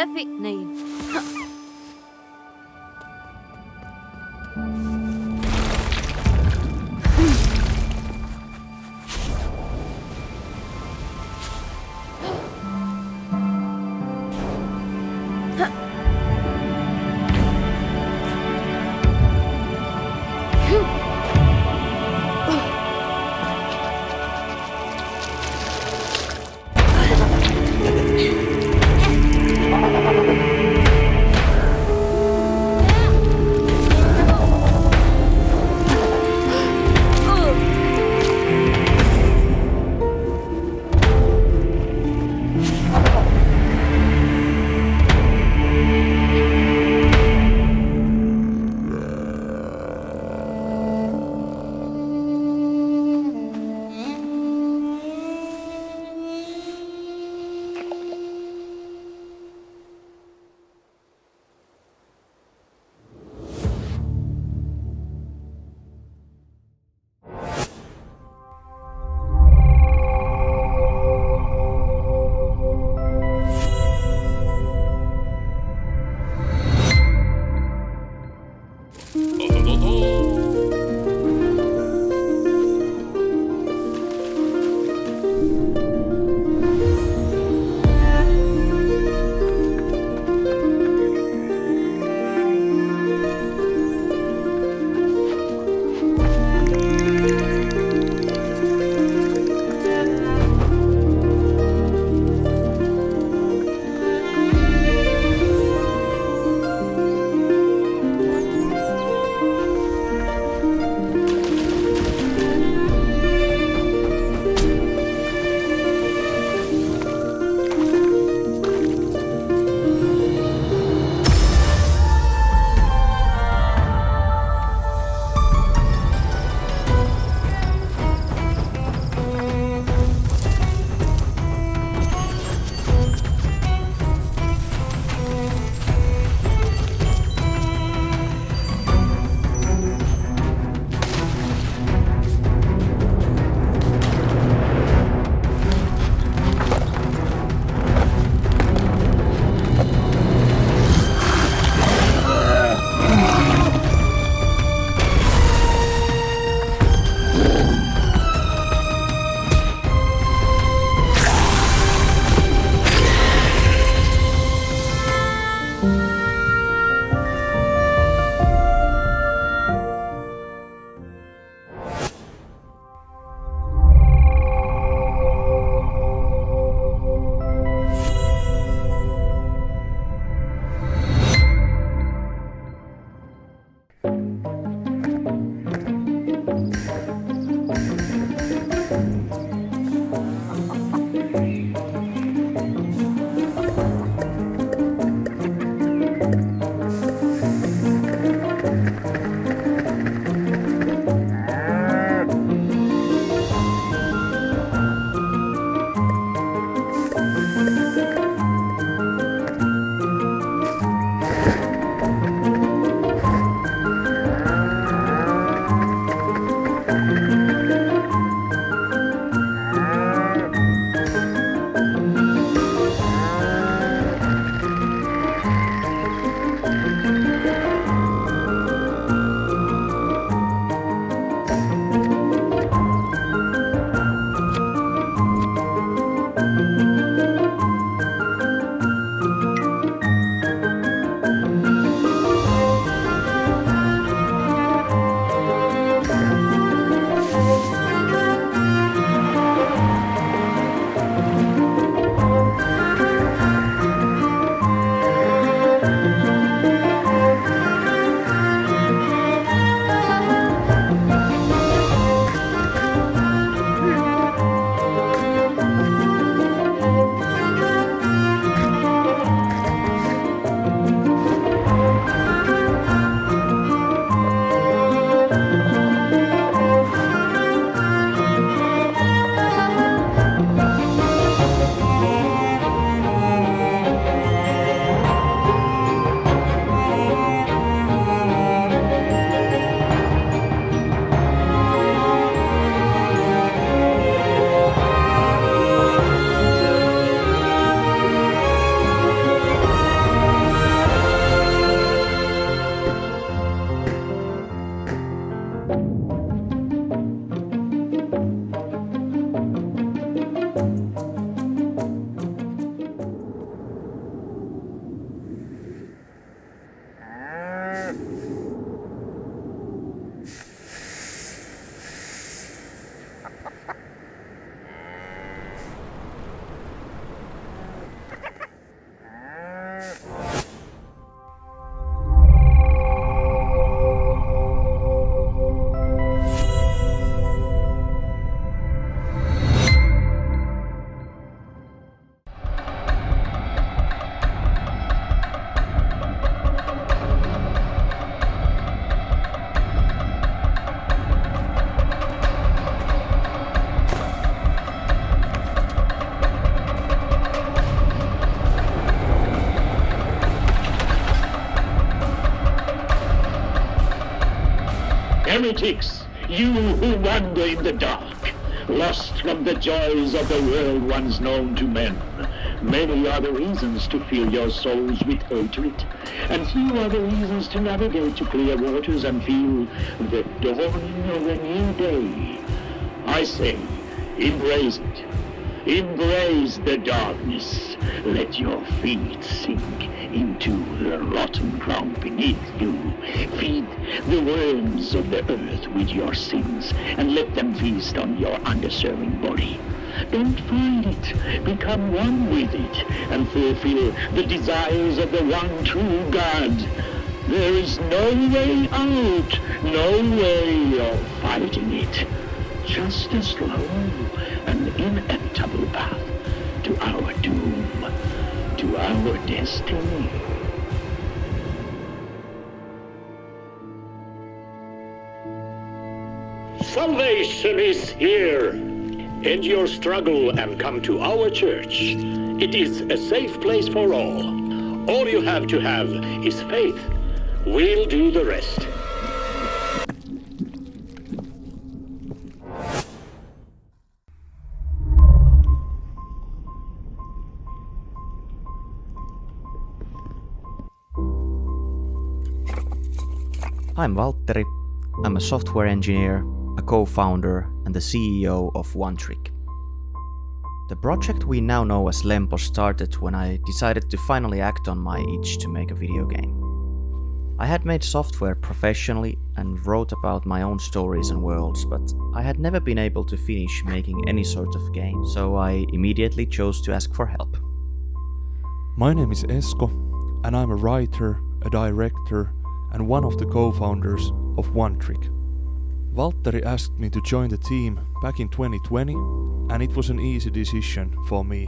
تختفي اثنين. Heretics, you who wander in the dark, lost from the joys of the world once known to men. Many are the reasons to fill your souls with hatred, and few are the reasons to navigate to clear waters and feel the dawning of a new day. I say, embrace it. Embrace the darkness. Let your feet sink into the rotten ground beneath you. Feed the worms of the earth with your sins, and let them feast on your undeserving body. Don't find it. Become one with it, and fulfill the desires of the one true God. There is no way out, no way of fighting it. Just a slow and inevitable path to our doom, to our destiny. Salvation is here. End your struggle and come to our church. It is a safe place for all. All you have to have is faith. We'll do the rest. I'm Valtteri. I'm a software engineer, a co-founder, and the CEO of OneTrick. The project we now know as Lempo started when I decided to finally act on my itch to make a video game. I had made software professionally and wrote about my own stories and worlds, but I had never been able to finish making any sort of game, so I immediately chose to ask for help. My name is Esko, and I'm a writer, a director, and one of the co-founders of OneTrick. Valtteri asked me to join the team back in 2020, and it was an easy decision for me.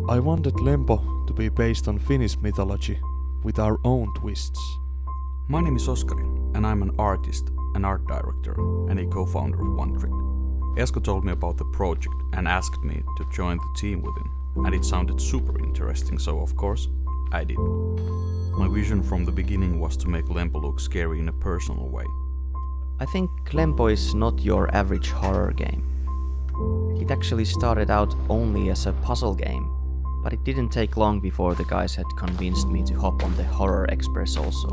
I wanted Lempo to be based on Finnish mythology, with our own twists. My name is Oskari, and I'm an artist, an art director, and a co-founder of OneTrick. Esko told me about the project and asked me to join the team with him, and it sounded super interesting, so of course, I did. My vision from the beginning was to make Lempo look scary in a personal way. I think Lempo is not your average horror game. It actually started out only as a puzzle game, but it didn't take long before the guys had convinced me to hop on the Horror Express also.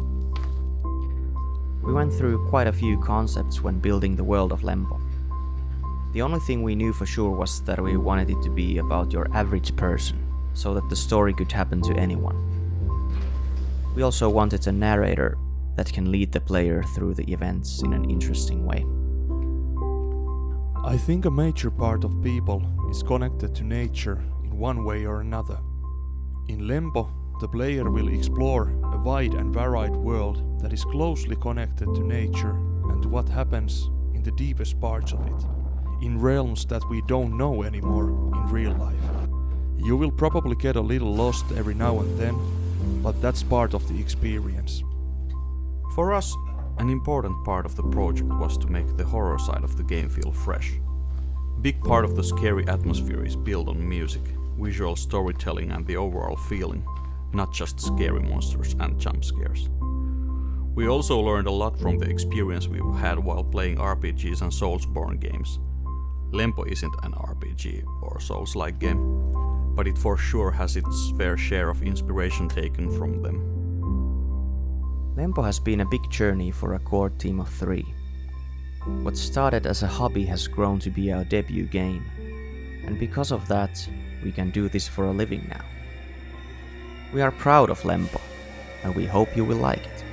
We went through quite a few concepts when building the world of Lempo. The only thing we knew for sure was that we wanted it to be about your average person, so that the story could happen to anyone. We also wanted a narrator that can lead the player through the events in an interesting way. I think a major part of people is connected to nature in one way or another. In Lempo, the player will explore a wide and varied world that is closely connected to nature and to what happens in the deepest parts of it, in realms that we don't know anymore in real life. You will probably get a little lost every now and then, but that's part of the experience. For us, an important part of the project was to make the horror side of the game feel fresh. A big part of the scary atmosphere is built on music, visual storytelling and the overall feeling, not just scary monsters and jump scares. We also learned a lot from the experience we've had while playing RPGs and Soulsborne games. Lempo isn't an RPG or Souls-like game, but it for sure has its fair share of inspiration taken from them. Lempo has been a big journey for a core team of 3. What started as a hobby has grown to be our debut game, and because of that, we can do this for a living now. We are proud of Lempo, and we hope you will like it.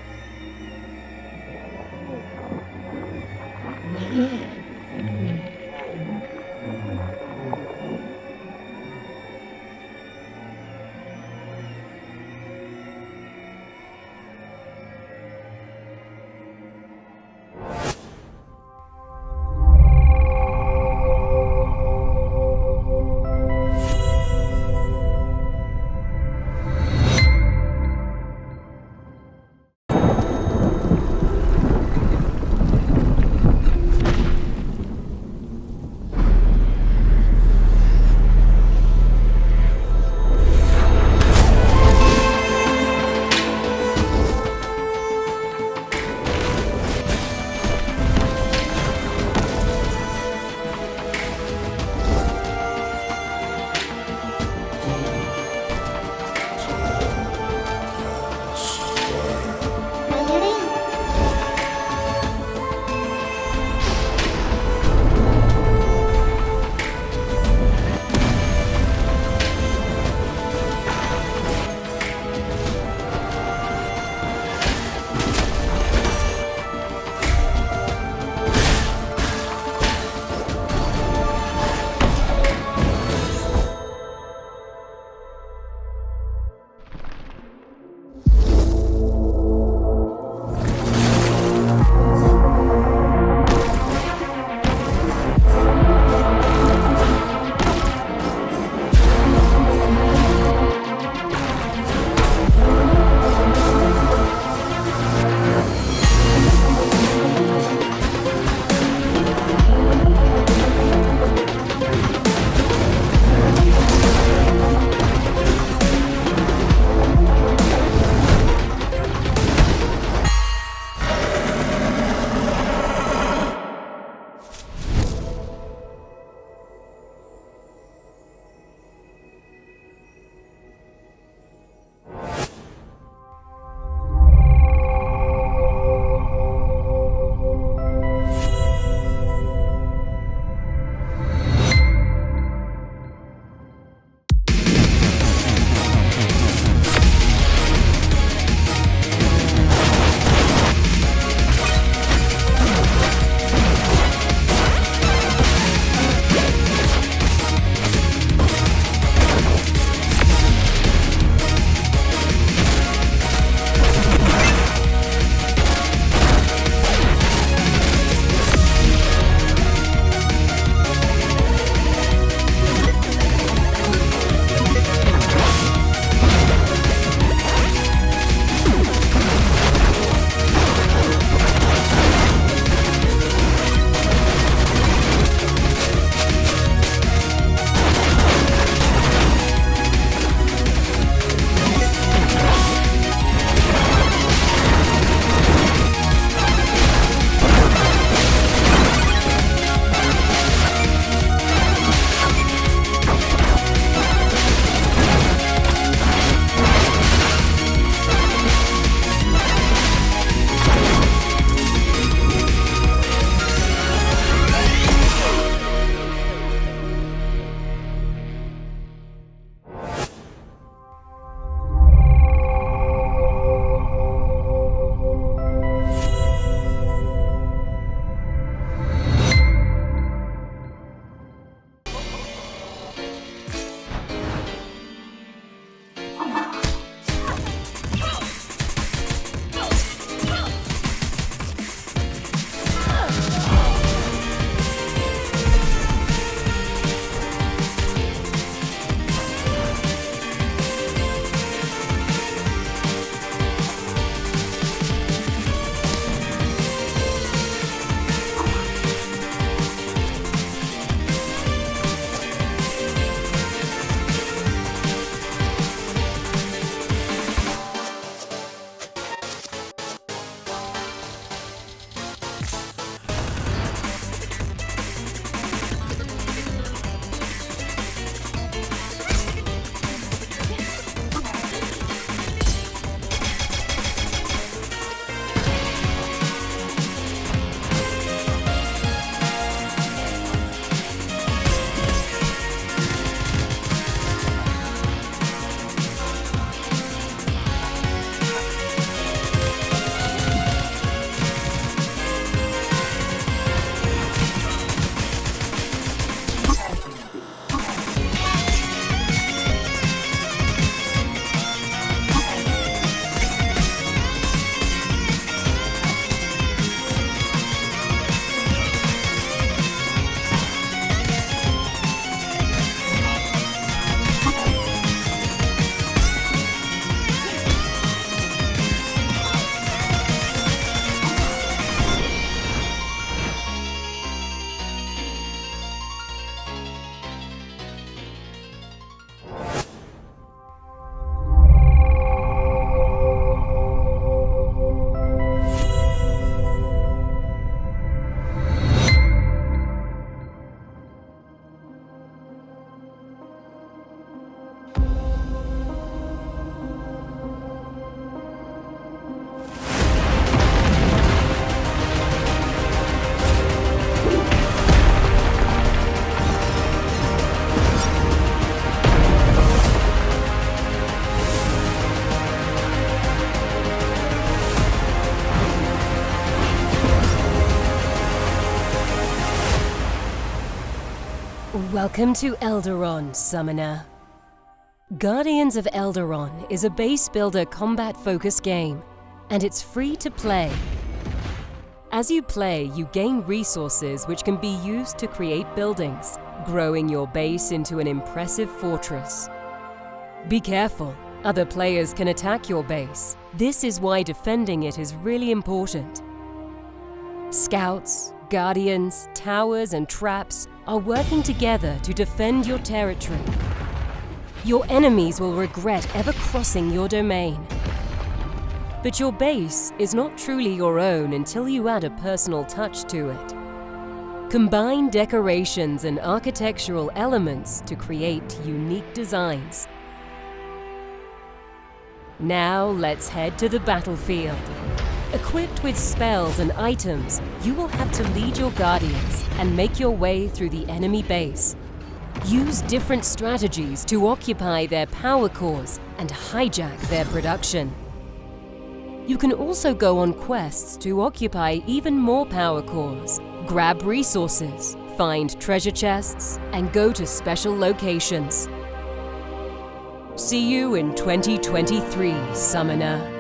Welcome to Elderon, Summoner. Guardians of Elderon is a base builder combat-focused game, and it's free to play. As you play, you gain resources which can be used to create buildings, growing your base into an impressive fortress. Be careful, other players can attack your base. This is why defending it is really important. Scouts, guardians, towers, and traps are working together to defend your territory. Your enemies will regret ever crossing your domain. But your base is not truly your own until you add a personal touch to it. Combine decorations and architectural elements to create unique designs. Now let's head to the battlefield. Equipped with spells and items, you will have to lead your guardians and make your way through the enemy base. Use different strategies to occupy their power cores and hijack their production. You can also go on quests to occupy even more power cores, grab resources, find treasure chests, and go to special locations. See you in 2023, Summoner.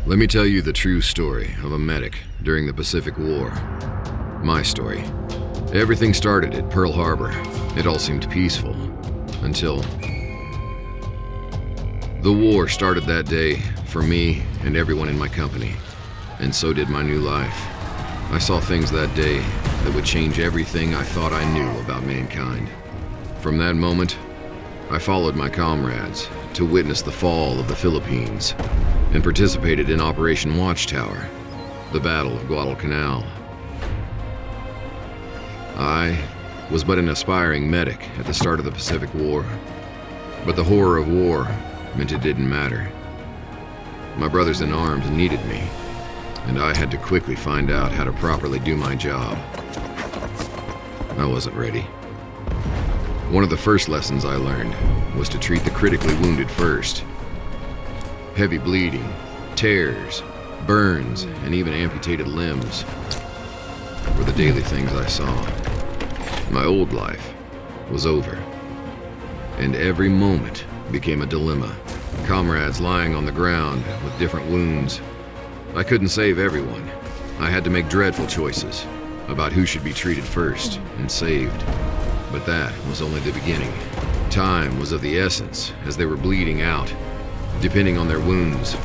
Let me tell you the true story of a medic during the Pacific War. My story. Everything started at Pearl Harbor. It all seemed peaceful until the war started that day for me and everyone in my company, and so did my new life. I saw things that day that would change everything I thought I knew about mankind. From that moment, I followed my comrades to witness the fall of the Philippines and participated in Operation Watchtower, the Battle of Guadalcanal. I was but an aspiring medic at the start of the Pacific War, but the horror of war meant it didn't matter. My brothers in arms needed me, and I had to quickly find out how to properly do my job. I wasn't ready. One of the first lessons I learned was to treat the critically wounded first. Heavy bleeding, tears, burns, and even amputated limbs were the daily things I saw. My old life was over, and every moment became a dilemma. Comrades lying on the ground with different wounds. I couldn't save everyone. I had to make dreadful choices about who should be treated first and saved. But that was only the beginning. Time was of the essence as they were bleeding out. Depending on their wounds,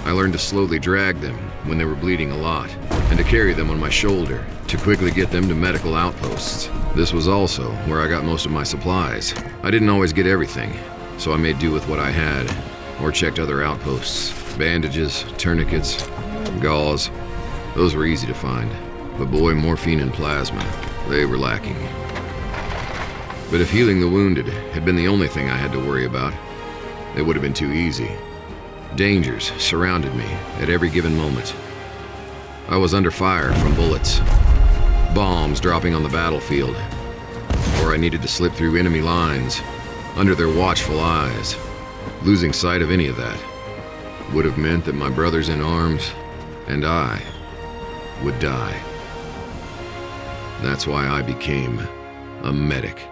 I learned to slowly drag them when they were bleeding a lot, and to carry them on my shoulder to quickly get them to medical outposts. This was also where I got most of my supplies. I didn't always get everything, so I made do with what I had, or checked other outposts. Bandages, tourniquets, gauze, those were easy to find. But boy, morphine and plasma, they were lacking. But if healing the wounded had been the only thing I had to worry about, it would have been too easy. Dangers surrounded me at every given moment. I was under fire from bullets, bombs dropping on the battlefield, or I needed to slip through enemy lines under their watchful eyes. Losing sight of any of that would have meant that my brothers in arms and I would die. That's why I became a medic.